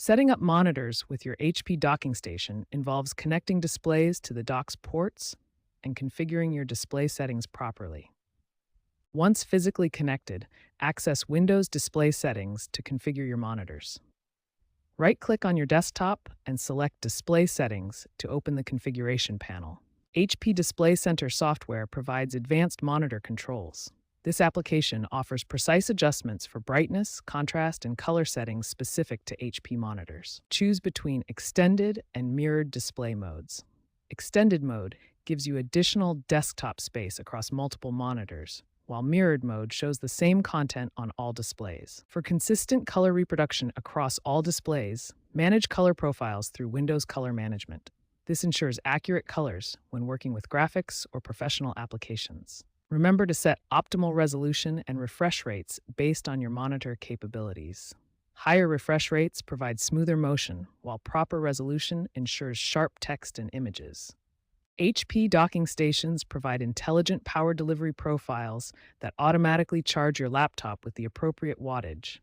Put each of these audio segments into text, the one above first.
Setting up monitors with your HP docking station involves connecting displays to the dock's ports and configuring your display settings properly. Once physically connected, access Windows Display Settings to configure your monitors. Right-click on your desktop and select Display Settings to open the configuration panel. HP Display Center software provides advanced monitor controls. This application offers precise adjustments for brightness, contrast, and color settings specific to HP monitors. Choose between extended and mirrored display modes. Extended mode gives you additional desktop space across multiple monitors, while mirrored mode shows the same content on all displays. For consistent color reproduction across all displays, manage color profiles through Windows Color Management. This ensures accurate colors when working with graphics or professional applications. Remember to set optimal resolution and refresh rates based on your monitor capabilities. Higher refresh rates provide smoother motion, while proper resolution ensures sharp text and images. HP docking stations provide intelligent power delivery profiles that automatically charge your laptop with the appropriate wattage.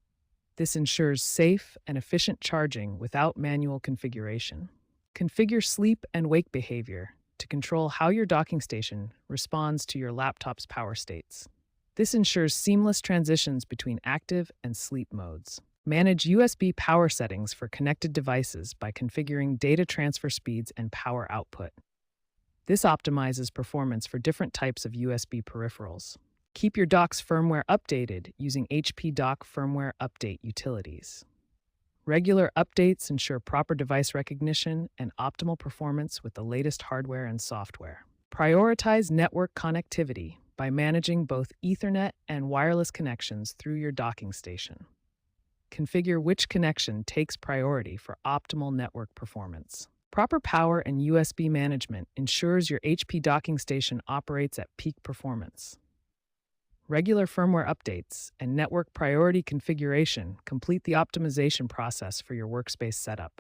This ensures safe and efficient charging without manual configuration. Configure sleep and wake behavior to control how your docking station responds to your laptop's power states. This ensures seamless transitions between active and sleep modes. Manage USB power settings for connected devices by configuring data transfer speeds and power output. This optimizes performance for different types of USB peripherals. Keep your dock's firmware updated using HP Dock Firmware Update utilities. Regular updates ensure proper device recognition and optimal performance with the latest hardware and software. Prioritize network connectivity by managing both Ethernet and wireless connections through your docking station. Configure which connection takes priority for optimal network performance. Proper power and USB management ensures your HP docking station operates at peak performance. Regular firmware updates and network priority configuration complete the optimization process for your workspace setup.